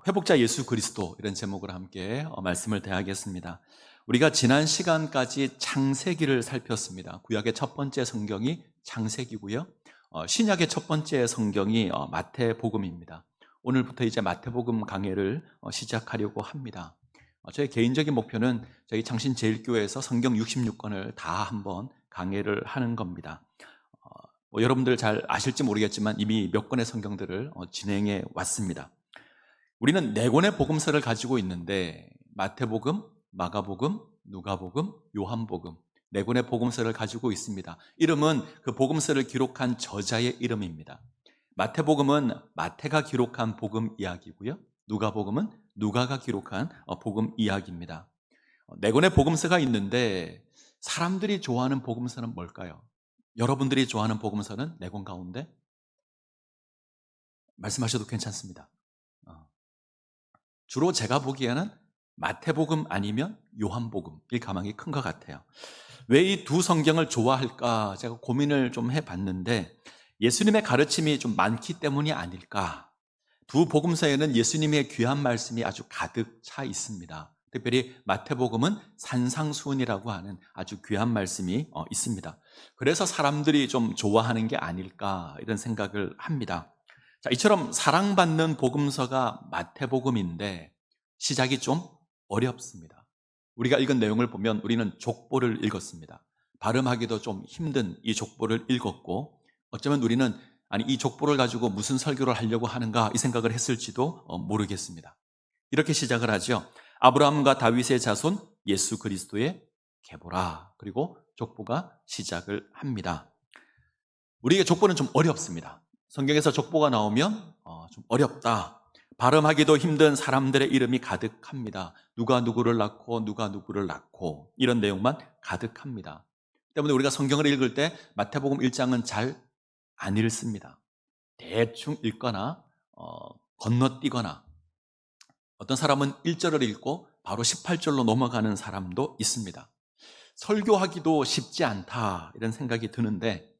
회복자 예수 그리스도 이런 제목으로 함께 말씀을 대하겠습니다. 우리가 지난 시간까지 창세기를 살폈습니다. 구약의 첫 번째 성경이 창세기고요. 신약의 첫 번째 성경이 마태복음입니다. 오늘부터 이제 마태복음 강해를 시작하려고 합니다. 저의 개인적인 목표는 저희 창신제일교회에서 성경 66권을 다 한번 강해를 하는 겁니다. 여러분들 잘 아실지 모르겠지만 이미 몇 권의 성경들을 진행해 왔습니다. 우리는 네 권의 복음서를 가지고 있는데 마태복음, 마가복음, 누가복음, 요한복음 네 권의 복음서를 가지고 있습니다. 이름은 그 복음서를 기록한 저자의 이름입니다. 마태복음은 마태가 기록한 복음 이야기고요. 누가복음은 누가가 기록한 복음 이야기입니다. 네 권의 복음서가 있는데 사람들이 좋아하는 복음서는 뭘까요? 여러분들이 좋아하는 복음서는 네 권 가운데 말씀하셔도 괜찮습니다. 주로 제가 보기에는 마태복음 아니면 요한복음 이 가망이 큰 것 같아요. 왜 이 두 성경을 좋아할까 제가 고민을 좀 해봤는데 예수님의 가르침이 좀 많기 때문이 아닐까. 두 복음서에는 예수님의 귀한 말씀이 아주 가득 차 있습니다. 특별히 마태복음은 산상수훈이라고 하는 아주 귀한 말씀이 있습니다. 그래서 사람들이 좀 좋아하는 게 아닐까 이런 생각을 합니다. 자, 이처럼 사랑받는 복음서가 마태복음인데 시작이 좀 어렵습니다. 우리가 읽은 내용을 보면 우리는 족보를 읽었습니다. 발음하기도 좀 힘든 이 족보를 읽었고 어쩌면 우리는 이 족보를 가지고 무슨 설교를 하려고 하는가 이 생각을 했을지도 모르겠습니다. 이렇게 시작을 하죠. 아브라함과 다윗의 자손 예수 그리스도의 계보라. 그리고 족보가 시작을 합니다. 우리에게 족보는 좀 어렵습니다. 성경에서 족보가 나오면 좀 어렵다. 발음하기도 힘든 사람들의 이름이 가득합니다. 누가 누구를 낳고 누가 누구를 낳고 이런 내용만 가득합니다. 때문에 우리가 성경을 읽을 때 마태복음 1장은 잘 안 읽습니다. 대충 읽거나 건너뛰거나 어떤 사람은 1절을 읽고 바로 18절로 넘어가는 사람도 있습니다. 설교하기도 쉽지 않다 이런 생각이 드는데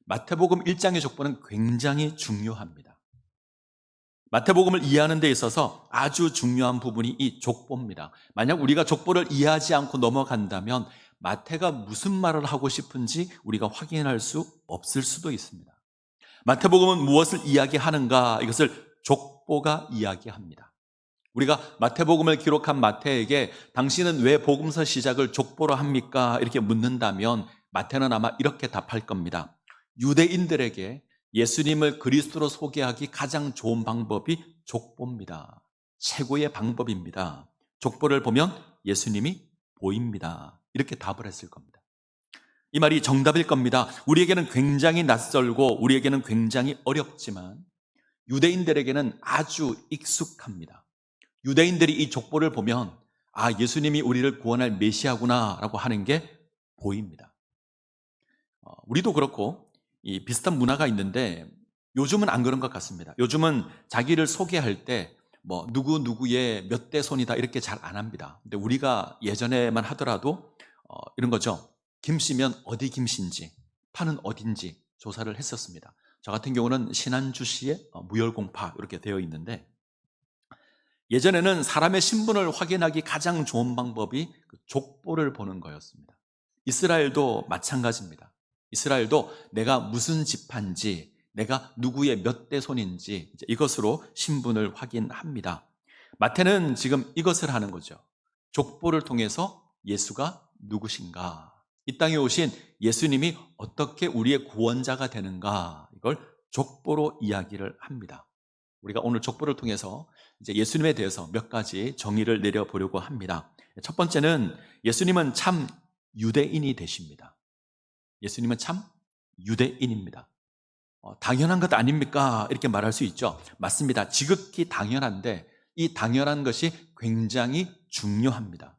마태복음 1장의 족보는 굉장히 중요합니다. 마태복음을 이해하는 데 있어서 아주 중요한 부분이 이 족보입니다. 만약 우리가 족보를 이해하지 않고 넘어간다면 마태가 무슨 말을 하고 싶은지 우리가 확인할 수 없을 수도 있습니다. 마태복음은 무엇을 이야기하는가? 이것을 족보가 이야기합니다. 우리가 마태복음을 기록한 마태에게 당신은 왜 복음서 시작을 족보로 합니까? 이렇게 묻는다면 마태는 아마 이렇게 답할 겁니다. 유대인들에게 예수님을 그리스도로 소개하기 가장 좋은 방법이 족보입니다. 최고의 방법입니다. 족보를 보면 예수님이 보입니다. 이렇게 답을 했을 겁니다. 이 말이 정답일 겁니다. 우리에게는 굉장히 낯설고 우리에게는 굉장히 어렵지만 유대인들에게는 아주 익숙합니다. 유대인들이 이 족보를 보면 예수님이 우리를 구원할 메시아구나 라고 하는 게 보입니다. 우리도 그렇고 이 비슷한 문화가 있는데 요즘은 안 그런 것 같습니다. 요즘은 자기를 소개할 때 누구의 몇 대 손이다 이렇게 잘 안 합니다. 근데 우리가 예전에만 하더라도 이런 거죠. 김씨면 어디 김씨인지, 파는 어딘지 조사를 했었습니다. 저 같은 경우는 신안주시의 무열공파 이렇게 되어 있는데 예전에는 사람의 신분을 확인하기 가장 좋은 방법이 그 족보를 보는 거였습니다. 이스라엘도 마찬가지입니다. 이스라엘도 내가 무슨 지파인지, 내가 누구의 몇 대 손인지 이것으로 신분을 확인합니다. 마태는 지금 이것을 하는 거죠. 족보를 통해서 예수가 누구신가? 이 땅에 오신 예수님이 어떻게 우리의 구원자가 되는가? 이걸 족보로 이야기를 합니다. 우리가 오늘 족보를 통해서 이제 예수님에 대해서 몇 가지 정의를 내려보려고 합니다. 첫 번째는 예수님은 참 유대인이 되십니다. 예수님은 참 유대인입니다. 당연한 것 아닙니까? 이렇게 말할 수 있죠. 맞습니다. 지극히 당연한데 이 당연한 것이 굉장히 중요합니다.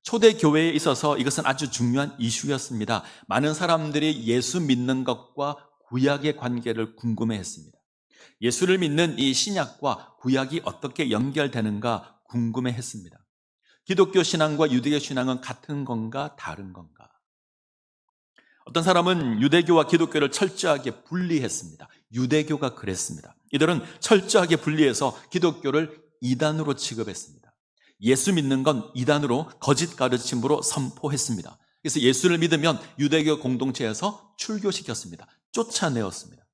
초대 교회에 있어서 이것은 아주 중요한 이슈였습니다. 많은 사람들이 예수 믿는 것과 구약의 관계를 궁금해했습니다. 예수를 믿는 이 신약과 구약이 어떻게 연결되는가 궁금해했습니다. 기독교 신앙과 유대교 신앙은 같은 건가 다른 건가? 어떤 사람은 유대교와 기독교를 철저하게 분리했습니다. 유대교가 그랬습니다. 이들은 철저하게 분리해서 기독교를 이단으로 취급했습니다. 예수 믿는 건 이단으로 거짓 가르침으로 선포했습니다. 그래서 예수를 믿으면 유대교 공동체에서 출교시켰습니다. 쫓아내었습니다.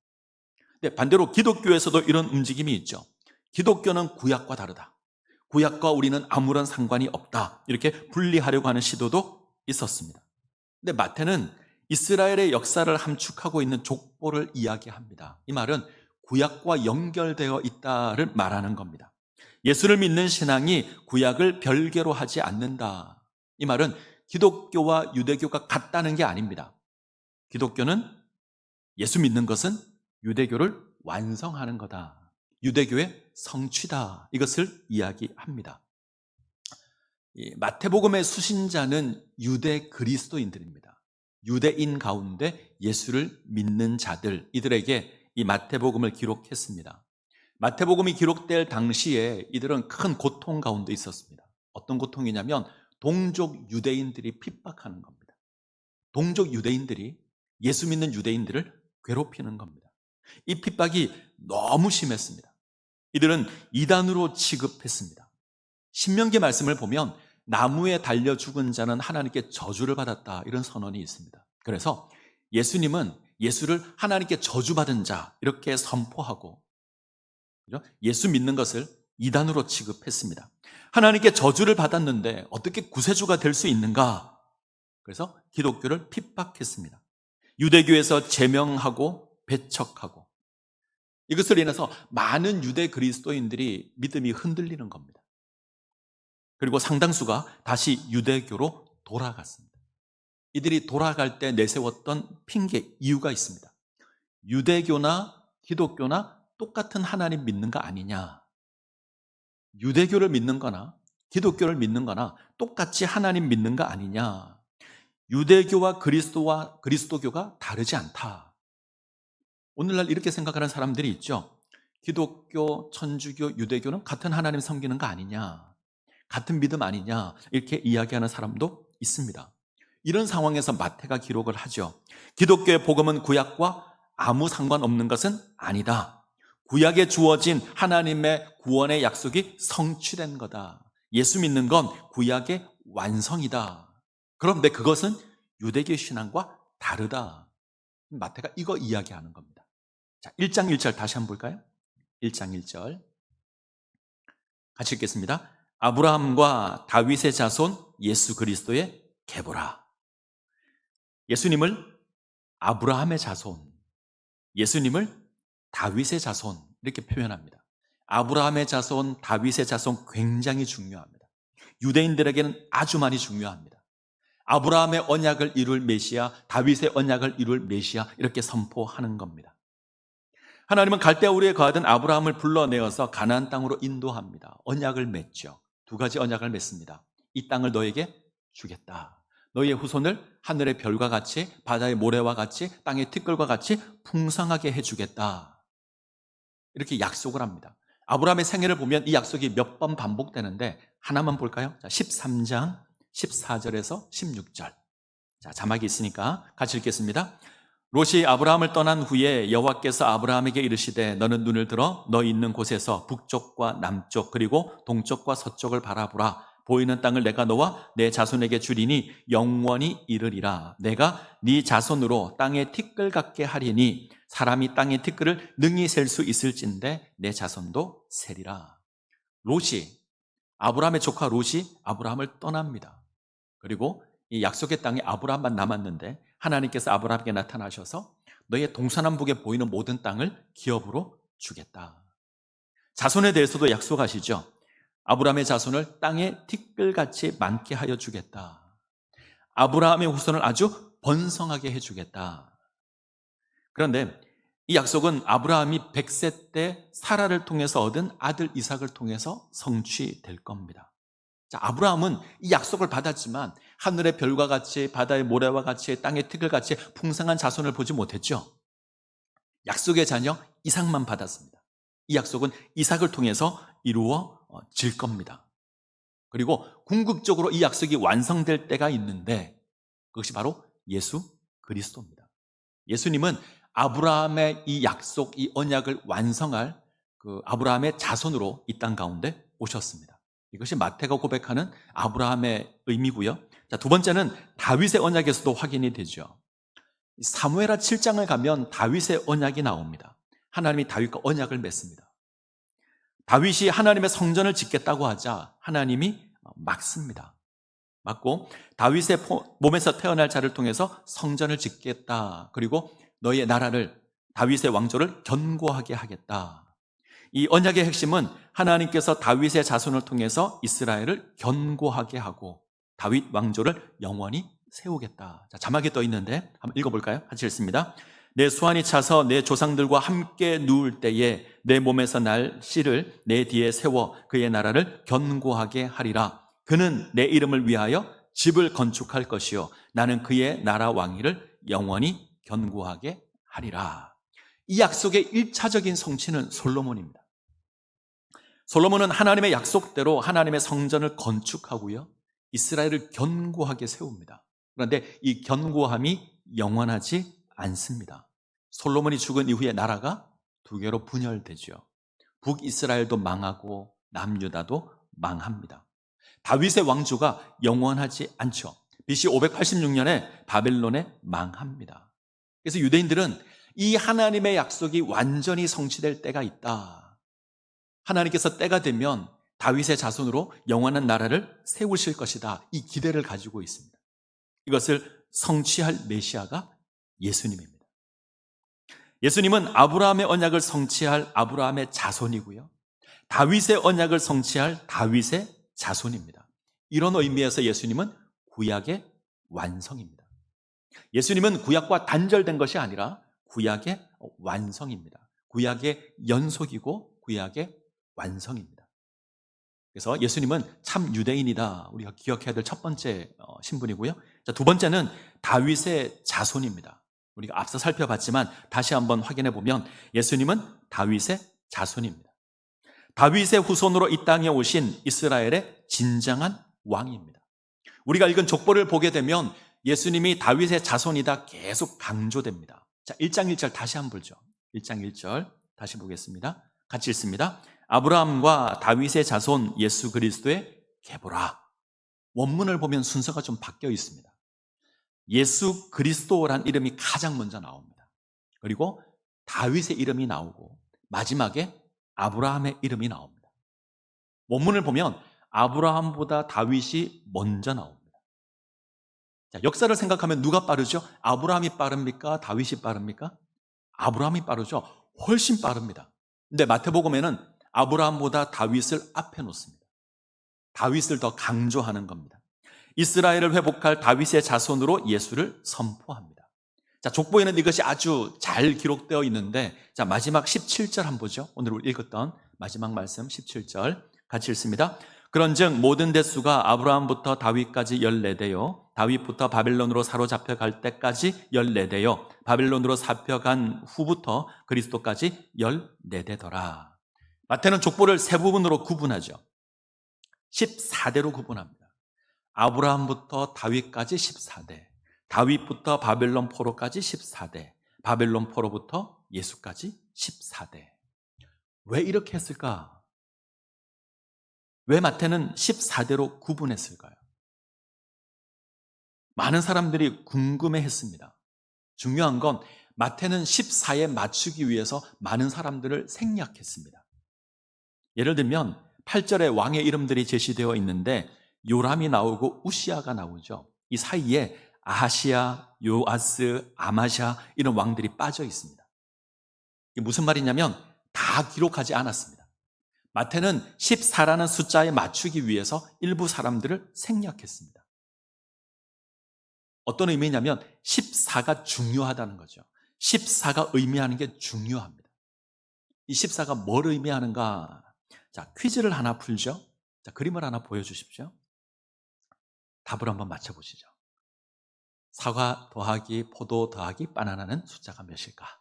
근데 반대로 기독교에서도 이런 움직임이 있죠. 기독교는 구약과 다르다. 구약과 우리는 아무런 상관이 없다. 이렇게 분리하려고 하는 시도도 있었습니다. 근데 마태는 이스라엘의 역사를 함축하고 있는 족보를 이야기합니다. 이 말은 구약과 연결되어 있다를 말하는 겁니다. 예수를 믿는 신앙이 구약을 별개로 하지 않는다. 이 말은 기독교와 유대교가 같다는 게 아닙니다. 기독교는 예수 믿는 것은 유대교를 완성하는 거다. 유대교의 성취다. 이것을 이야기합니다. 마태복음의 수신자는 유대 그리스도인들입니다. 유대인 가운데 예수를 믿는 자들, 이들에게 이 마태복음을 기록했습니다. 마태복음이 기록될 당시에 이들은 큰 고통 가운데 있었습니다. 어떤 고통이냐면 동족 유대인들이 핍박하는 겁니다. 동족 유대인들이 예수 믿는 유대인들을 괴롭히는 겁니다. 이 핍박이 너무 심했습니다. 이들은 이단으로 취급했습니다. 신명기 말씀을 보면 나무에 달려 죽은 자는 하나님께 저주를 받았다, 이런 선언이 있습니다. 그래서 예수님은 예수를 하나님께 저주받은 자 이렇게 선포하고, 예수 믿는 것을 이단으로 취급했습니다. 하나님께 저주를 받았는데 어떻게 구세주가 될 수 있는가? 그래서 기독교를 핍박했습니다. 유대교에서 제명하고 배척하고, 이것을 인해서 많은 유대 그리스도인들이 믿음이 흔들리는 겁니다. 그리고 상당수가 다시 유대교로 돌아갔습니다. 이들이 돌아갈 때 내세웠던 핑계, 이유가 있습니다. 유대교나 기독교나 똑같은 하나님 믿는 거 아니냐. 유대교를 믿는 거나 기독교를 믿는 거나 똑같이 하나님 믿는 거 아니냐. 유대교와 그리스도교가 다르지 않다. 오늘날 이렇게 생각하는 사람들이 있죠. 기독교, 천주교, 유대교는 같은 하나님 섬기는 거 아니냐, 같은 믿음 아니냐, 이렇게 이야기하는 사람도 있습니다. 이런 상황에서 마태가 기록을 하죠. 기독교의 복음은 구약과 아무 상관없는 것은 아니다. 구약에 주어진 하나님의 구원의 약속이 성취된 거다. 예수 믿는 건 구약의 완성이다. 그런데 그것은 유대교 신앙과 다르다. 마태가 이거 이야기하는 겁니다. 자, 1장 1절 다시 한번 볼까요? 1장 1절 같이 읽겠습니다. 아브라함과 다윗의 자손 예수 그리스도의 계보라. 예수님을 아브라함의 자손, 예수님을 다윗의 자손, 이렇게 표현합니다. 아브라함의 자손, 다윗의 자손 굉장히 중요합니다. 유대인들에게는 아주 많이 중요합니다. 아브라함의 언약을 이룰 메시아, 다윗의 언약을 이룰 메시아, 이렇게 선포하는 겁니다. 하나님은 갈대아 우리에 거하던 아브라함을 불러내어서 가나안 땅으로 인도합니다. 언약을 맺죠. 두 가지 언약을 맺습니다. 이 땅을 너에게 주겠다. 너희의 후손을 하늘의 별과 같이, 바다의 모래와 같이, 땅의 티끌과 같이 풍성하게 해주겠다. 이렇게 약속을 합니다. 아브라함의 생애를 보면 이 약속이 몇 번 반복되는데 하나만 볼까요? 자, 13장 14절에서 16절. 자, 자막이 있으니까 같이 읽겠습니다. 롯이 아브라함을 떠난 후에 여호와께서 아브라함에게 이르시되 너는 눈을 들어 너 있는 곳에서 북쪽과 남쪽 그리고 동쪽과 서쪽을 바라보라. 보이는 땅을 내가 너와 내 자손에게 주리니 영원히 이르리라. 내가 네 자손으로 땅의 티끌 같게 하리니 사람이 땅의 티끌을 능히 셀 수 있을진데 내 자손도 세리라. 롯이, 아브라함의 조카 롯이 아브라함을 떠납니다. 그리고 이 약속의 땅에 아브라함만 남았는데 하나님께서 아브라함에게 나타나셔서 너의 동서남북에 보이는 모든 땅을 기업으로 주겠다. 자손에 대해서도 약속하시죠. 아브라함의 자손을 땅의 티끌같이 많게 하여 주겠다. 아브라함의 후손을 아주 번성하게 해주겠다. 그런데 이 약속은 아브라함이 100세 때 사라를 통해서 얻은 아들 이삭을 통해서 성취될 겁니다. 자, 아브라함은 이 약속을 받았지만 하늘의 별과 같이, 바다의 모래와 같이, 땅의 티끌같이 풍성한 자손을 보지 못했죠. 약속의 자녀 이삭만 받았습니다. 이 약속은 이삭을 통해서 이루어질 겁니다. 그리고 궁극적으로 이 약속이 완성될 때가 있는데 그것이 바로 예수 그리스도입니다. 예수님은 아브라함의 이 약속, 이 언약을 완성할 그 아브라함의 자손으로 이 땅 가운데 오셨습니다. 이것이 마태가 고백하는 아브라함의 의미고요. 자, 두 번째는 다윗의 언약에서도 확인이 되죠. 사무엘하 7장을 가면 다윗의 언약이 나옵니다. 하나님이 다윗과 언약을 맺습니다. 다윗이 하나님의 성전을 짓겠다고 하자 하나님이 막습니다. 맞고 다윗의 몸에서 태어날 자를 통해서 성전을 짓겠다. 그리고 너희의 나라를 다윗의 왕조를 견고하게 하겠다. 이 언약의 핵심은 하나님께서 다윗의 자손을 통해서 이스라엘을 견고하게 하고 다윗 왕조를 영원히 세우겠다. 자, 자막이 떠 있는데 한번 읽어볼까요? 같이 읽습니다. 내 수완이 차서 내 조상들과 함께 누울 때에 내 몸에서 날 씨를 내 뒤에 세워 그의 나라를 견고하게 하리라. 그는 내 이름을 위하여 집을 건축할 것이요 나는 그의 나라 왕위를 영원히 견고하게 하리라. 이 약속의 1차적인 성취는 솔로몬입니다. 솔로몬은 하나님의 약속대로 하나님의 성전을 건축하고요 이스라엘을 견고하게 세웁니다. 그런데 이 견고함이 영원하지 않습니다. 솔로몬이 죽은 이후에 나라가 두 개로 분열되죠. 북이스라엘도 망하고 남유다도 망합니다. 다윗의 왕조가 영원하지 않죠. BC 586년에 바벨론에 망합니다. 그래서 유대인들은 이 하나님의 약속이 완전히 성취될 때가 있다. 하나님께서 때가 되면 다윗의 자손으로 영원한 나라를 세우실 것이다. 이 기대를 가지고 있습니다. 이것을 성취할 메시아가 예수님입니다. 예수님은 아브라함의 언약을 성취할 아브라함의 자손이고요. 다윗의 언약을 성취할 다윗의 자손입니다. 이런 의미에서 예수님은 구약의 완성입니다. 예수님은 구약과 단절된 것이 아니라 구약의 완성입니다. 구약의 연속이고 구약의 완성입니다. 그래서 예수님은 참 유대인이다. 우리가 기억해야 될 첫 번째 신분이고요. 자, 두 번째는 다윗의 자손입니다. 우리가 앞서 살펴봤지만 다시 한번 확인해 보면 예수님은 다윗의 자손입니다. 다윗의 후손으로 이 땅에 오신 이스라엘의 진정한 왕입니다. 우리가 읽은 족보를 보게 되면 예수님이 다윗의 자손이다 계속 강조됩니다. 자, 1장 1절 다시 한번 보죠. 1장 1절 다시 보겠습니다. 같이 읽습니다. 아브라함과 다윗의 자손 예수 그리스도의 계보라. 원문을 보면 순서가 좀 바뀌어 있습니다. 예수 그리스도란 이름이 가장 먼저 나옵니다. 그리고 다윗의 이름이 나오고 마지막에 아브라함의 이름이 나옵니다. 원문을 보면 아브라함보다 다윗이 먼저 나옵니다. 자, 역사를 생각하면 누가 빠르죠? 아브라함이 빠릅니까? 다윗이 빠릅니까? 아브라함이 빠르죠. 훨씬 빠릅니다. 근데 마태복음에는 아브라함보다 다윗을 앞에 놓습니다. 다윗을 더 강조하는 겁니다. 이스라엘을 회복할 다윗의 자손으로 예수를 선포합니다. 자, 족보에는 이것이 아주 잘 기록되어 있는데, 자, 마지막 17절 한번 보죠. 오늘 우리 읽었던 마지막 말씀 17절 같이 읽습니다. 그런즉 모든 대수가 아브라함부터 다윗까지 14대요 다윗부터 바벨론으로 사로잡혀 갈 때까지 14대요 바벨론으로 잡혀간 후부터 그리스도까지 14대더라. 마태는 족보를 세 부분으로 구분하죠. 14대로 구분합니다. 아브라함부터 다윗까지 14대, 다윗부터 바벨론 포로까지 14대, 바벨론 포로부터 예수까지 14대. 왜 이렇게 했을까? 왜 마태는 14대로 구분했을까요? 많은 사람들이 궁금해했습니다. 중요한 건 마태는 14에 맞추기 위해서 많은 사람들을 생략했습니다. 예를 들면 8절에 왕의 이름들이 제시되어 있는데 요람이 나오고 우시아가 나오죠. 이 사이에 아하시아, 요아스, 아마샤 이런 왕들이 빠져 있습니다. 이게 무슨 말이냐면 다 기록하지 않았습니다. 마태는 14라는 숫자에 맞추기 위해서 일부 사람들을 생략했습니다. 어떤 의미냐면 14가 중요하다는 거죠. 14가 의미하는 게 중요합니다. 이 14가 뭘 의미하는가? 자, 퀴즈를 하나 풀죠. 자, 그림을 하나 보여주십시오. 답을 한번 맞춰보시죠. 사과 더하기 포도 더하기 바나나는 숫자가 몇일까?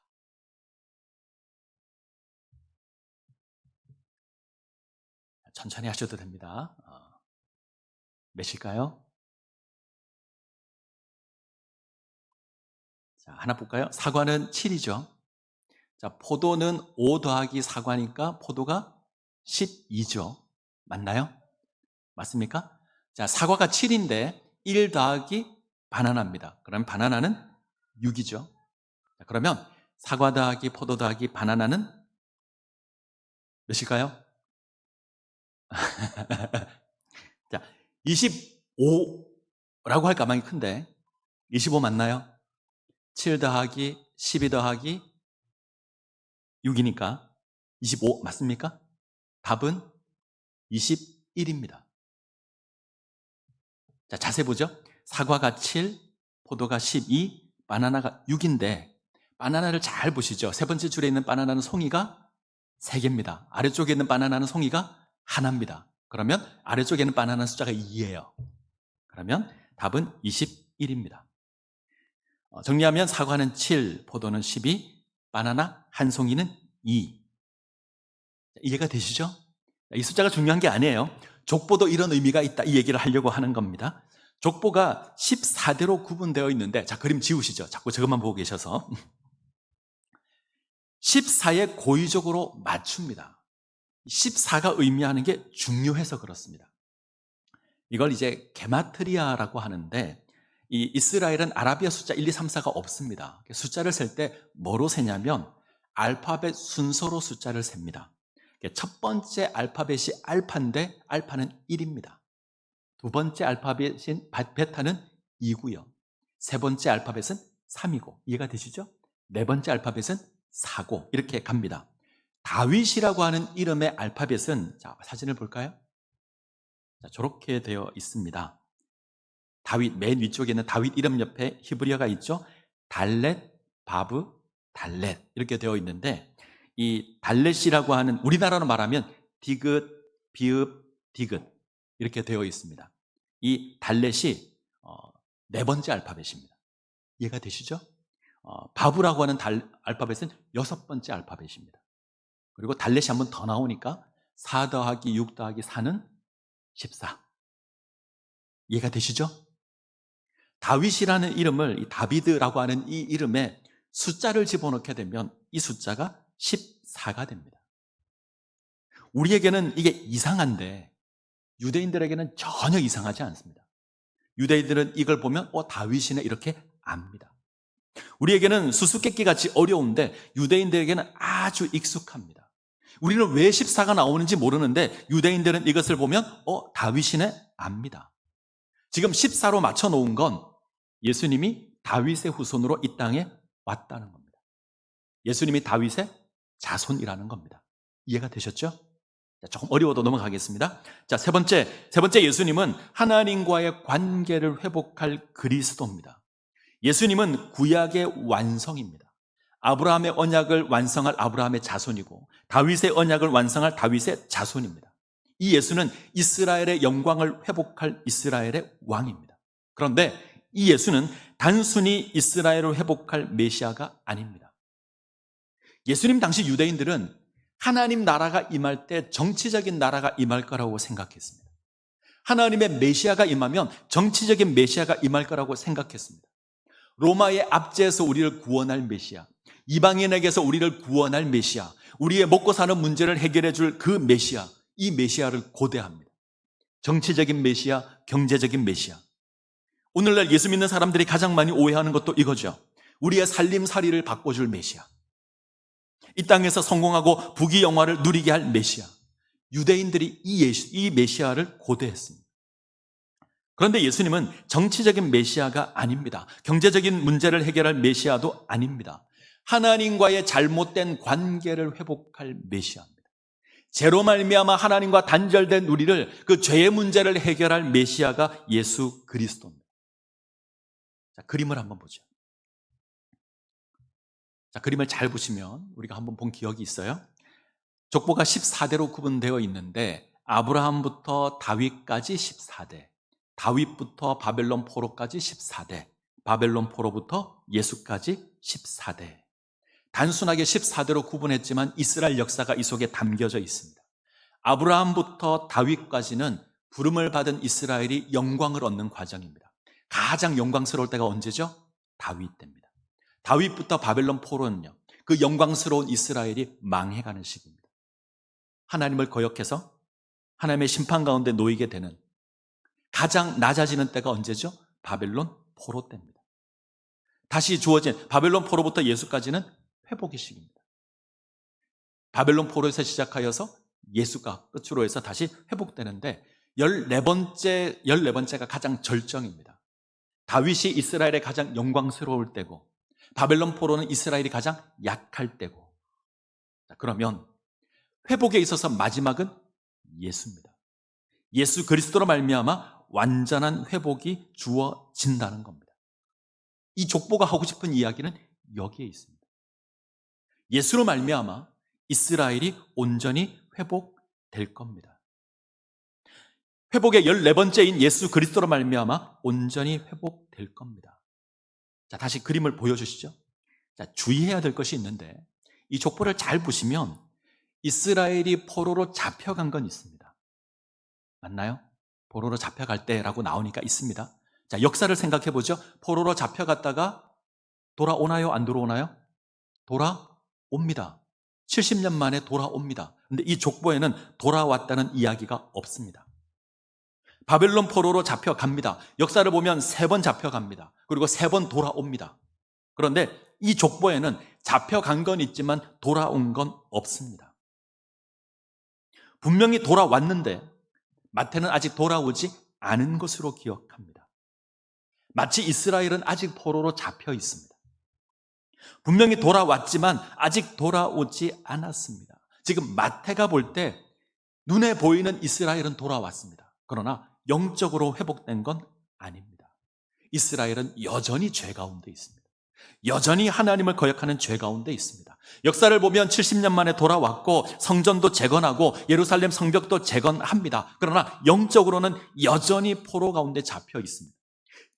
천천히 하셔도 됩니다. 몇일까요? 자, 하나 볼까요? 사과는 7이죠. 자, 포도는 5 더하기 사과니까 포도가 12죠. 맞나요? 맞습니까? 자, 사과가 7인데 1 더하기 바나나입니다. 그럼 바나나는 6이죠. 자, 그러면 사과 더하기 포도 더하기 바나나는 몇일까요? 자, 25라고 할 가망이 큰데 25 맞나요? 7 더하기 12 더하기 6이니까 25 맞습니까? 답은 21입니다. 자, 자세히 보죠. 사과가 7, 포도가 12, 바나나가 6인데 바나나를 잘 보시죠. 세 번째 줄에 있는 바나나는 송이가 3개입니다. 아래쪽에 있는 바나나는 송이가 하나입니다. 그러면 아래쪽에 있는 바나나 숫자가 2예요. 그러면 답은 21입니다. 정리하면 사과는 7, 포도는 12, 바나나 한 송이는 2. 이해가 되시죠? 이 숫자가 중요한 게 아니에요. 족보도 이런 의미가 있다, 이 얘기를 하려고 하는 겁니다. 족보가 14대로 구분되어 있는데, 자, 그림 지우시죠. 자꾸 저것만 보고 계셔서. 14에 고의적으로 맞춥니다. 14가 의미하는 게 중요해서 그렇습니다. 이걸 이제 게마트리아라고 하는데, 이 이스라엘은 아라비아 숫자 1, 2, 3, 4가 없습니다. 숫자를 셀 때 뭐로 세냐면 알파벳 순서로 숫자를 셉니다. 첫 번째 알파벳이 알파인데 알파는 1입니다. 두 번째 알파벳인 베타는 2고요. 세 번째 알파벳은 3이고, 이해가 되시죠? 네 번째 알파벳은 4고, 이렇게 갑니다. 다윗이라고 하는 이름의 알파벳은, 자, 사진을 볼까요? 자, 저렇게 되어 있습니다. 다윗, 맨 위쪽에 있는 다윗 이름 옆에 히브리어가 있죠? 달렛, 바브, 달렛, 이렇게 되어 있는데, 이 달렛이라고 하는, 우리나라로 말하면 디귿, 비읍, 디귿 이렇게 되어 있습니다. 이 달렛이 네 번째 알파벳입니다. 이해가 되시죠? 바브라고 하는 알파벳은 6번째 알파벳입니다. 그리고 달렛이 한 번 더 나오니까 4 더하기 6 더하기 4는 14. 이해가 되시죠? 다윗이라는 이름을, 이 다비드라고 하는 이 이름에 숫자를 집어넣게 되면 이 숫자가 14가 됩니다. 우리에게는 이게 이상한데 유대인들에게는 전혀 이상하지 않습니다. 유대인들은 이걸 보면 다윗이네 이렇게 압니다. 우리에게는 수수께끼 같이 어려운데 유대인들에게는 아주 익숙합니다. 우리는 왜 14가 나오는지 모르는데 유대인들은 이것을 보면 다윗이네 압니다. 지금 14로 맞춰 놓은 건 예수님이 다윗의 후손으로 이 땅에 왔다는 겁니다. 예수님이 다윗의 자손이라는 겁니다. 이해가 되셨죠? 조금 어려워도 넘어가겠습니다. 자, 세 번째 예수님은 하나님과의 관계를 회복할 그리스도입니다. 예수님은 구약의 완성입니다. 아브라함의 언약을 완성할 아브라함의 자손이고 다윗의 언약을 완성할 다윗의 자손입니다. 이 예수는 이스라엘의 영광을 회복할 이스라엘의 왕입니다. 그런데 이 예수는 단순히 이스라엘을 회복할 메시아가 아닙니다. 예수님 당시 유대인들은 하나님 나라가 임할 때 정치적인 나라가 임할 거라고 생각했습니다. 하나님의 메시아가 임하면 정치적인 메시아가 임할 거라고 생각했습니다. 로마의 압제에서 우리를 구원할 메시아, 이방인에게서 우리를 구원할 메시아, 우리의 먹고 사는 문제를 해결해 줄 그 메시아, 이 메시아를 고대합니다. 정치적인 메시아, 경제적인 메시아. 오늘날 예수 믿는 사람들이 가장 많이 오해하는 것도 이거죠. 우리의 살림살이를 바꿔줄 메시아, 이 땅에서 성공하고 부귀영화를 누리게 할 메시아. 유대인들이 이 메시아를 고대했습니다. 그런데 예수님은 정치적인 메시아가 아닙니다. 경제적인 문제를 해결할 메시아도 아닙니다. 하나님과의 잘못된 관계를 회복할 메시아입니다. 죄로 말미암아 하나님과 단절된 우리를, 그 죄의 문제를 해결할 메시아가 예수 그리스도입니다. 자, 그림을 한번 보죠. 자, 그림을 잘 보시면 우리가 한번 본 기억이 있어요. 족보가 14대로 구분되어 있는데 아브라함부터 다윗까지 14대, 다윗부터 바벨론 포로까지 14대, 바벨론 포로부터 예수까지 14대. 단순하게 14대로 구분했지만 이스라엘 역사가 이 속에 담겨져 있습니다. 아브라함부터 다윗까지는 부름을 받은 이스라엘이 영광을 얻는 과정입니다. 가장 영광스러울 때가 언제죠? 다윗 때입니다. 다윗부터 바벨론 포로는요, 그 영광스러운 이스라엘이 망해가는 시기입니다. 하나님을 거역해서 하나님의 심판 가운데 놓이게 되는 가장 낮아지는 때가 언제죠? 바벨론 포로 때입니다. 다시 주어진 바벨론 포로부터 예수까지는 회복의 시기입니다. 바벨론 포로에서 시작하여서 예수가 끝으로 해서 다시 회복되는데 14번째가 가장 절정입니다. 다윗이 이스라엘의 가장 영광스러울 때고 바벨론 포로는 이스라엘이 가장 약할 때고. 그러면 회복에 있어서 마지막은 예수입니다. 예수 그리스도로 말미암아 완전한 회복이 주어진다는 겁니다. 이 족보가 하고 싶은 이야기는 여기에 있습니다. 예수로 말미암아 이스라엘이 온전히 회복될 겁니다. 회복의 14번째인 예수 그리스도로 말미암아 온전히 회복될 겁니다. 자, 다시 그림을 보여주시죠. 자, 주의해야 될 것이 있는데 이 족보를 잘 보시면 이스라엘이 포로로 잡혀간 건 있습니다. 맞나요? 포로로 잡혀갈 때라고 나오니까 있습니다. 자, 역사를 생각해 보죠. 포로로 잡혀갔다가 돌아오나요? 안 돌아오나요? 돌아옵니다. 70년 만에 돌아옵니다. 근데 이 족보에는 돌아왔다는 이야기가 없습니다. 바벨론 포로로 잡혀갑니다. 역사를 보면 3번 잡혀갑니다. 그리고 3번 돌아옵니다. 그런데 이 족보에는 잡혀간 건 있지만 돌아온 건 없습니다. 분명히 돌아왔는데 마태는 아직 돌아오지 않은 것으로 기억합니다. 마치 이스라엘은 아직 포로로 잡혀 있습니다. 분명히 돌아왔지만 아직 돌아오지 않았습니다. 지금 마태가 볼 때 눈에 보이는 이스라엘은 돌아왔습니다. 그러나 영적으로 회복된 건 아닙니다. 이스라엘은 여전히 죄 가운데 있습니다. 여전히 하나님을 거역하는 죄 가운데 있습니다. 역사를 보면 70년 만에 돌아왔고 성전도 재건하고 예루살렘 성벽도 재건합니다. 그러나 영적으로는 여전히 포로 가운데 잡혀 있습니다.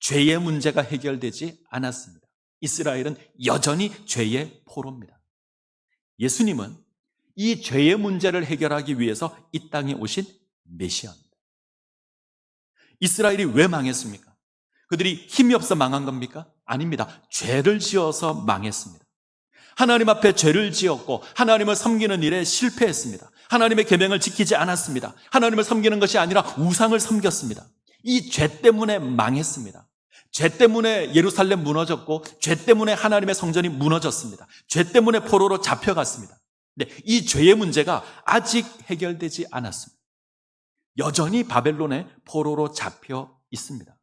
죄의 문제가 해결되지 않았습니다. 이스라엘은 여전히 죄의 포로입니다. 예수님은 이 죄의 문제를 해결하기 위해서 이 땅에 오신 메시아입니다. 이스라엘이 왜 망했습니까? 그들이 힘이 없어 망한 겁니까? 아닙니다. 죄를 지어서 망했습니다. 하나님 앞에 죄를 지었고 하나님을 섬기는 일에 실패했습니다. 하나님의 계명을 지키지 않았습니다. 하나님을 섬기는 것이 아니라 우상을 섬겼습니다. 이 죄 때문에 망했습니다. 죄 때문에 예루살렘 무너졌고 죄 때문에 하나님의 성전이 무너졌습니다. 죄 때문에 포로로 잡혀갔습니다. 근데 이 죄의 문제가 아직 해결되지 않았습니다. 여전히 바벨론의 포로로 잡혀 있습니다.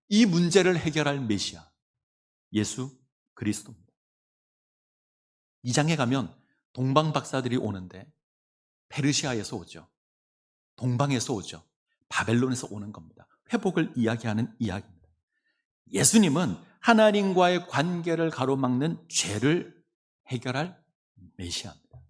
이 문제를 해결할 메시아 예수 그리스도입니다. 2장에 가면 동방 박사들이 오는데 페르시아에서 오죠. 동방에서 오죠. 바벨론에서 오는 겁니다. 회복을 이야기하는 이야기입니다. 예수님은 하나님과의 관계를 가로막는 죄를 해결할 메시아입니다.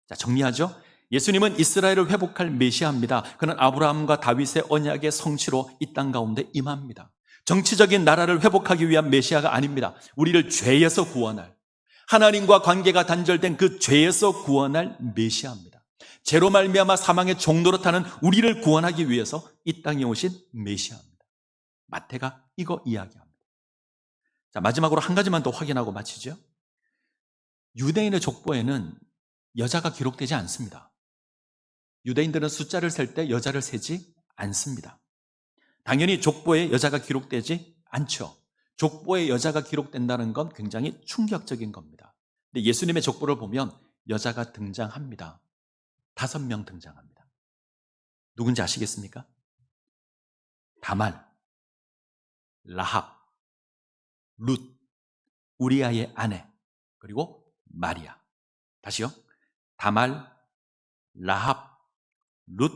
자, 정리하죠. 예수님은 이스라엘을 회복할 메시아입니다. 그는 아브라함과 다윗의 언약의 성취로 이 땅 가운데 임합니다. 정치적인 나라를 회복하기 위한 메시아가 아닙니다. 우리를 죄에서 구원할, 하나님과 관계가 단절된 그 죄에서 구원할 메시아입니다. 죄로 말미암아 사망의 종노릇 하는 우리를 구원하기 위해서 이 땅에 오신 메시아입니다. 마태가 이거 이야기합니다. 자, 마지막으로 한 가지만 더 확인하고 마치죠. 유대인의 족보에는 여자가 기록되지 않습니다. 유대인들은 숫자를 셀 때 여자를 세지 않습니다. 당연히 족보에 여자가 기록되지 않죠. 족보에 여자가 기록된다는 건 굉장히 충격적인 겁니다. 근데 예수님의 족보를 보면 여자가 등장합니다. 5명 등장합니다. 누군지 아시겠습니까? 다말, 라합, 룻, 우리아의 아내, 그리고 마리아. 다시요. 다말, 라합, 룻,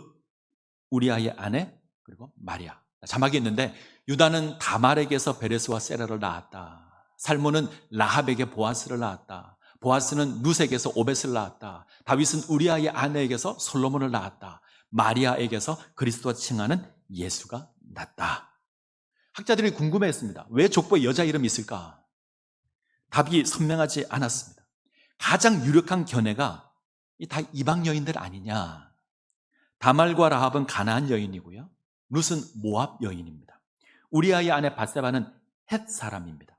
우리아의 아내, 그리고 마리아. 자막이 있는데 유다는 다말에게서 베레스와 세라를 낳았다. 살몬은 라합에게 보아스를 낳았다. 보아스는 룻에게서 오벳을 낳았다. 다윗은 우리아의 아내에게서 솔로몬을 낳았다. 마리아에게서 그리스도와 칭하는 예수가 났다. 학자들이 궁금해했습니다. 왜 족보에 여자 이름이 있을까? 답이 선명하지 않았습니다. 가장 유력한 견해가 다 이방 여인들 아니냐. 다말과 라합은 가나안 여인이고요. 룻은 모압 여인입니다. 우리아의 아내 밧세바는 헷 사람입니다.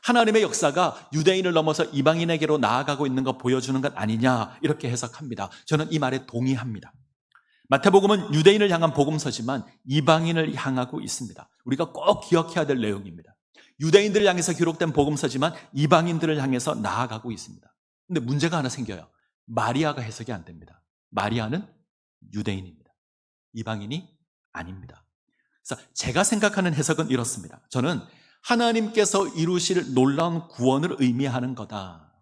하나님의 역사가 유대인을 넘어서 이방인에게로 나아가고 있는 거 보여주는 것 아니냐, 이렇게 해석합니다. 저는 이 말에 동의합니다. 마태복음은 유대인을 향한 복음서지만 이방인을 향하고 있습니다. 우리가 꼭 기억해야 될 내용입니다. 유대인들을 향해서 기록된 복음서지만 이방인들을 향해서 나아가고 있습니다. 근데 문제가 하나 생겨요. 마리아가 해석이 안 됩니다. 마리아는 유대인입니다. 이방인이 아닙니다. 그래서 제가 생각하는 해석은 이렇습니다. 저는 하나님께서 이루실 놀라운 구원을 의미하는 거다.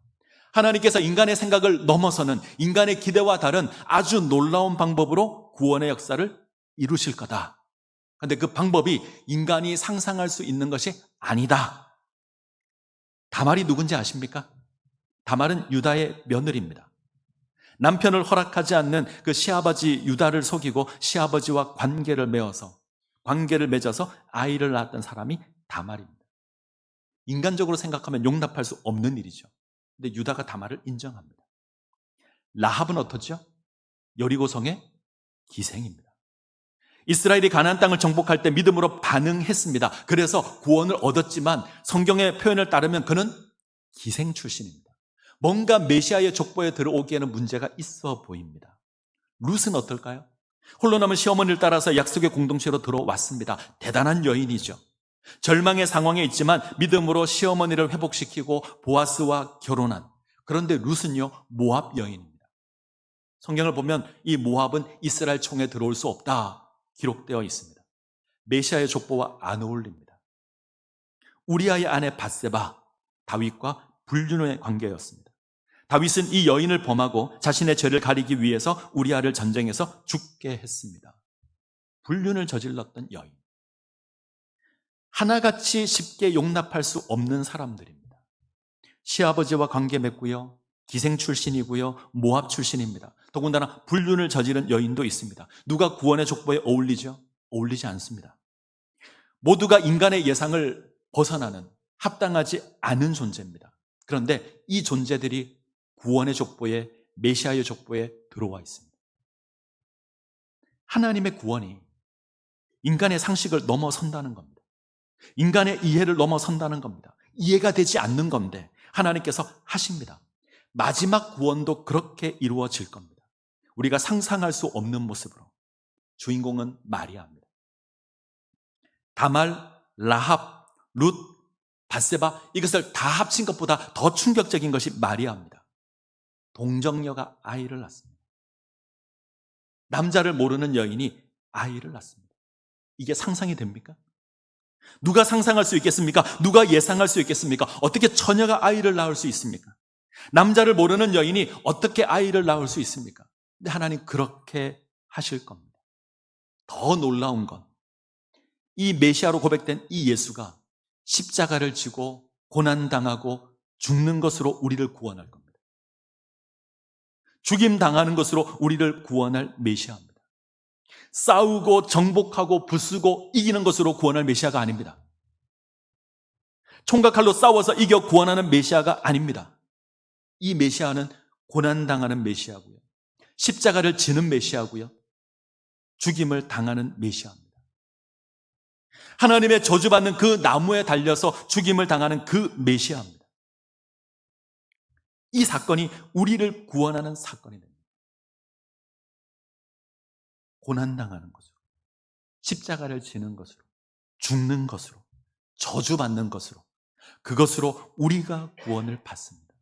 하나님께서 인간의 생각을 넘어서는, 인간의 기대와 다른 아주 놀라운 방법으로 구원의 역사를 이루실 거다. 그런데 그 방법이 인간이 상상할 수 있는 것이 아니다. 다말이 누군지 아십니까? 다말은 유다의 며느리입니다. 남편을 허락하지 않는 그 시아버지 유다를 속이고 시아버지와 관계를 맺어서 아이를 낳았던 사람이 다말입니다. 인간적으로 생각하면 용납할 수 없는 일이죠. 근데 유다가 다말을 인정합니다. 라합은 어떻죠? 여리고성의 기생입니다. 이스라엘이 가나안 땅을 정복할 때 믿음으로 반응했습니다. 그래서 구원을 얻었지만 성경의 표현을 따르면 그는 기생 출신입니다. 뭔가 메시아의 족보에 들어오기에는 문제가 있어 보입니다. 룻은 어떨까요? 홀로 남은 시어머니를 따라서 약속의 공동체로 들어왔습니다. 대단한 여인이죠. 절망의 상황에 있지만 믿음으로 시어머니를 회복시키고 보아스와 결혼한, 그런데 룻은요, 모압 여인입니다. 성경을 보면 이 모압은 이스라엘 총에 들어올 수 없다 기록되어 있습니다. 메시아의 족보와 안 어울립니다. 우리아의 아내 밧세바, 다윗과 불륜의 관계였습니다. 다윗은 이 여인을 범하고 자신의 죄를 가리기 위해서 우리아를 전쟁에서 죽게 했습니다. 불륜을 저질렀던 여인. 하나같이 쉽게 용납할 수 없는 사람들입니다. 시아버지와 관계 맺고요, 기생 출신이고요, 모압 출신입니다. 더군다나 불륜을 저지른 여인도 있습니다. 누가 구원의 족보에 어울리죠? 어울리지 않습니다. 모두가 인간의 예상을 벗어나는, 합당하지 않은 존재입니다. 그런데 이 존재들이 구원의 족보에, 메시아의 족보에 들어와 있습니다. 하나님의 구원이 인간의 상식을 넘어선다는 겁니다. 인간의 이해를 넘어선다는 겁니다. 이해가 되지 않는 건데 하나님께서 하십니다. 마지막 구원도 그렇게 이루어질 겁니다. 우리가 상상할 수 없는 모습으로. 주인공은 마리아입니다. 다말, 라합, 룻, 밧세바, 이것을 다 합친 것보다 더 충격적인 것이 마리아입니다. 동정녀가 아이를 낳습니다. 남자를 모르는 여인이 아이를 낳습니다. 이게 상상이 됩니까? 누가 상상할 수 있겠습니까? 누가 예상할 수 있겠습니까? 어떻게 처녀가 아이를 낳을 수 있습니까? 남자를 모르는 여인이 어떻게 아이를 낳을 수 있습니까? 근데 하나님 그렇게 하실 겁니다. 더 놀라운 건 이 메시아로 고백된 이 예수가 십자가를 지고 고난당하고 죽는 것으로 우리를 구원할 겁니다. 죽임당하는 것으로 우리를 구원할 메시아입니다. 싸우고 정복하고 부수고 이기는 것으로 구원할 메시아가 아닙니다. 총과 칼로 싸워서 이겨 구원하는 메시아가 아닙니다. 이 메시아는 고난당하는 메시아고요, 십자가를 지는 메시아고요, 죽임을 당하는 메시아입니다. 하나님의 저주받는 그 나무에 달려서 죽임을 당하는 그 메시아입니다. 이 사건이 우리를 구원하는 사건이 됩니다. 고난당하는 것으로, 십자가를 지는 것으로, 죽는 것으로, 저주받는 것으로, 그것으로 우리가 구원을 받습니다.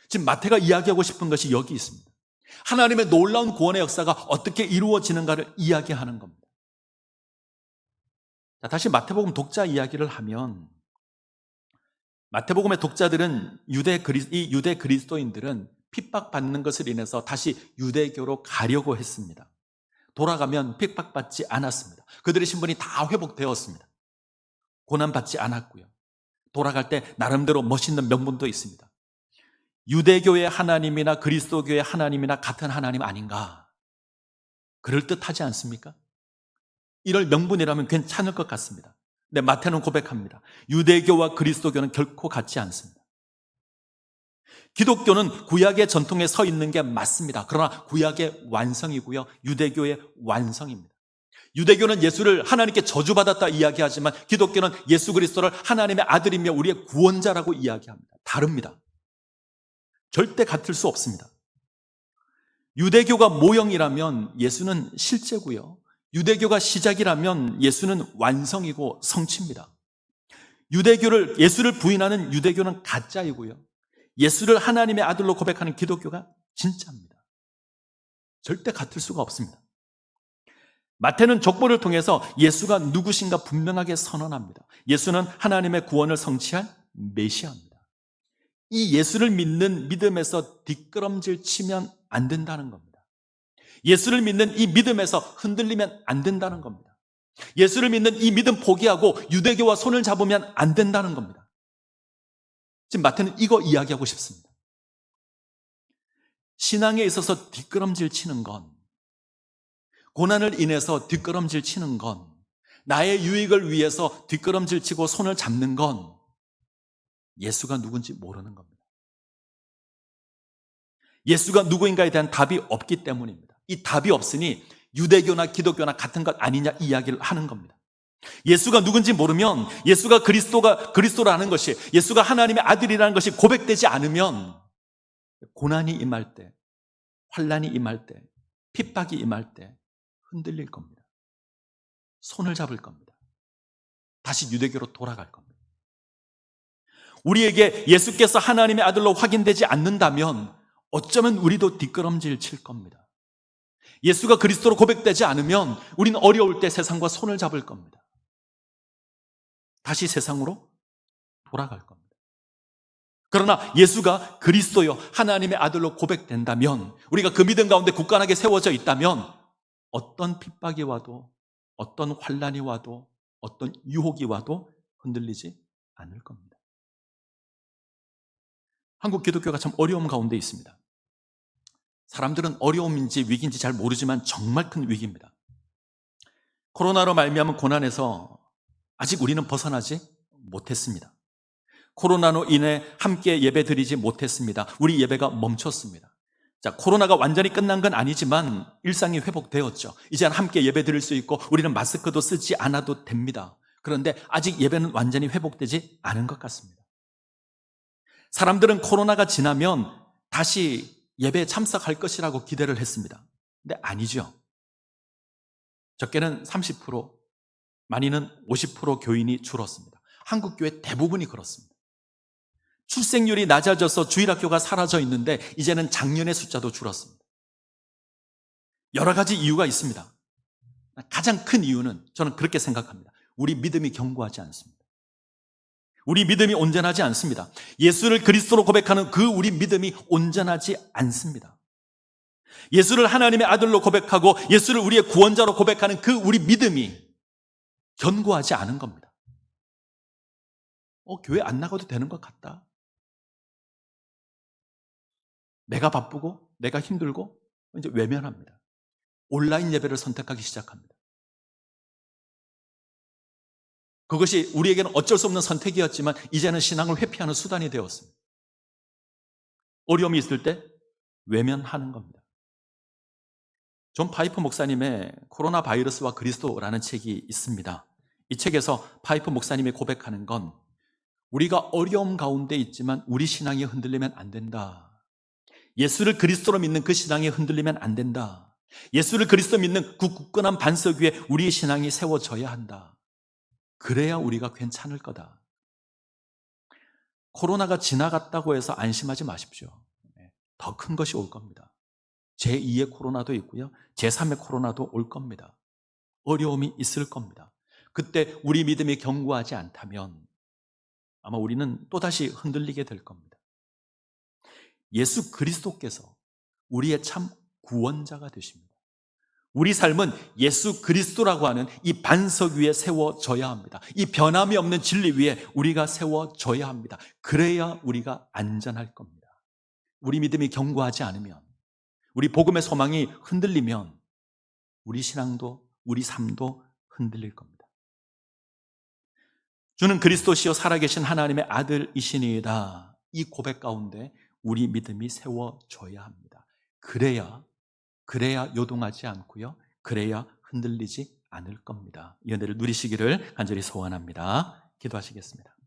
지금 마태가 이야기하고 싶은 것이 여기 있습니다. 하나님의 놀라운 구원의 역사가 어떻게 이루어지는가를 이야기하는 겁니다. 자, 다시 마태복음 독자 이야기를 하면, 마태복음의 독자들은 이 유대 그리스도인들은 핍박받는 것을 인해서 다시 유대교로 가려고 했습니다. 돌아가면 핍박받지 않았습니다. 그들의 신분이 다 회복되었습니다. 고난받지 않았고요. 돌아갈 때 나름대로 멋있는 명분도 있습니다. 유대교의 하나님이나 그리스도교의 하나님이나 같은 하나님 아닌가? 그럴듯하지 않습니까? 이럴 명분이라면 괜찮을 것 같습니다. 근데 마태는 고백합니다. 유대교와 그리스도교는 결코 같지 않습니다. 기독교는 구약의 전통에 서 있는 게 맞습니다. 그러나 구약의 완성이고요, 유대교의 완성입니다. 유대교는 예수를 하나님께 저주받았다 이야기하지만 기독교는 예수 그리스도를 하나님의 아들이며 우리의 구원자라고 이야기합니다. 다릅니다. 절대 같을 수 없습니다. 유대교가 모형이라면 예수는 실제고요. 유대교가 시작이라면 예수는 완성이고 성취입니다. 예수를 부인하는 유대교는 가짜이고요. 예수를 하나님의 아들로 고백하는 기독교가 진짜입니다. 절대 같을 수가 없습니다. 마태는 족보를 통해서 예수가 누구신가 분명하게 선언합니다. 예수는 하나님의 구원을 성취할 메시아입니다. 이 예수를 믿는 믿음에서 뒷걸음질 치면 안 된다는 겁니다. 예수를 믿는 이 믿음에서 흔들리면 안 된다는 겁니다. 예수를 믿는 이 믿음 포기하고 유대교와 손을 잡으면 안 된다는 겁니다. 지금 마태는 이거 이야기하고 싶습니다. 신앙에 있어서 뒷걸음질 치는 건, 고난을 인해서 뒷걸음질 치는 건, 나의 유익을 위해서 뒷걸음질 치고 손을 잡는 건 예수가 누군지 모르는 겁니다. 예수가 누구인가에 대한 답이 없기 때문입니다. 이 답이 없으니 유대교나 기독교나 같은 것 아니냐 이야기를 하는 겁니다. 예수가 누군지 모르면, 예수가 그리스도라는 것이, 예수가 하나님의 아들이라는 것이 고백되지 않으면 고난이 임할 때, 환난이 임할 때, 핍박이 임할 때 흔들릴 겁니다. 손을 잡을 겁니다. 다시 유대교로 돌아갈 겁니다. 우리에게 예수께서 하나님의 아들로 확인되지 않는다면 어쩌면 우리도 뒷걸음질 칠 겁니다. 예수가 그리스도로 고백되지 않으면 우리는 어려울 때 세상과 손을 잡을 겁니다. 다시 세상으로 돌아갈 겁니다. 그러나 예수가 그리스도요 하나님의 아들로 고백된다면, 우리가 그 믿음 가운데 굳건하게 세워져 있다면 어떤 핍박이 와도, 어떤 환난이 와도, 어떤 유혹이 와도 흔들리지 않을 겁니다. 한국 기독교가 참 어려움 가운데 있습니다. 사람들은 어려움인지 위기인지 잘 모르지만 정말 큰 위기입니다. 코로나로 말미암은 고난에서 아직 우리는 벗어나지 못했습니다. 코로나로 인해 함께 예배 드리지 못했습니다. 우리 예배가 멈췄습니다. 자, 코로나가 완전히 끝난 건 아니지만 일상이 회복되었죠. 이제는 함께 예배 드릴 수 있고 우리는 마스크도 쓰지 않아도 됩니다. 그런데 아직 예배는 완전히 회복되지 않은 것 같습니다. 사람들은 코로나가 지나면 다시 예배에 참석할 것이라고 기대를 했습니다. 근데 아니죠. 적게는 30%, 많이는 50% 교인이 줄었습니다. 한국 교회 대부분이 그렇습니다. 출생률이 낮아져서 주일학교가 사라져 있는데 이제는 작년의 숫자도 줄었습니다. 여러 가지 이유가 있습니다. 가장 큰 이유는 저는 그렇게 생각합니다. 우리 믿음이 견고하지 않습니다. 우리 믿음이 온전하지 않습니다. 예수를 그리스도로 고백하는 그 우리 믿음이 온전하지 않습니다. 예수를 하나님의 아들로 고백하고 예수를 우리의 구원자로 고백하는 그 우리 믿음이 견고하지 않은 겁니다. 교회 안 나가도 되는 것 같다. 내가 바쁘고 내가 힘들고 이제 외면합니다. 온라인 예배를 선택하기 시작합니다. 그것이 우리에게는 어쩔 수 없는 선택이었지만 이제는 신앙을 회피하는 수단이 되었습니다. 어려움이 있을 때 외면하는 겁니다. 존 파이프 목사님의 코로나 바이러스와 그리스도라는 책이 있습니다. 이 책에서 파이프 목사님이 고백하는 건, 우리가 어려움 가운데 있지만 우리 신앙이 흔들리면 안 된다. 예수를 그리스도로 믿는 그 신앙이 흔들리면 안 된다. 예수를 그리스도 믿는 그 굳건한 반석 위에 우리의 신앙이 세워져야 한다. 그래야 우리가 괜찮을 거다. 코로나가 지나갔다고 해서 안심하지 마십시오. 더 큰 것이 올 겁니다. 제2의 코로나도 있고요. 제3의 코로나도 올 겁니다. 어려움이 있을 겁니다. 그때 우리 믿음이 견고하지 않다면 아마 우리는 또다시 흔들리게 될 겁니다. 예수 그리스도께서 우리의 참 구원자가 되십니다. 우리 삶은 예수 그리스도라고 하는 이 반석 위에 세워져야 합니다. 이 변함이 없는 진리 위에 우리가 세워져야 합니다. 그래야 우리가 안전할 겁니다. 우리 믿음이 견고하지 않으면, 우리 복음의 소망이 흔들리면 우리 신앙도 우리 삶도 흔들릴 겁니다. 주는 그리스도시요 살아계신 하나님의 아들이시니이다. 이 고백 가운데 우리 믿음이 세워져야 합니다. 그래야 요동하지 않고요. 그래야 흔들리지 않을 겁니다. 이 은혜를 누리시기를 간절히 소원합니다. 기도하시겠습니다.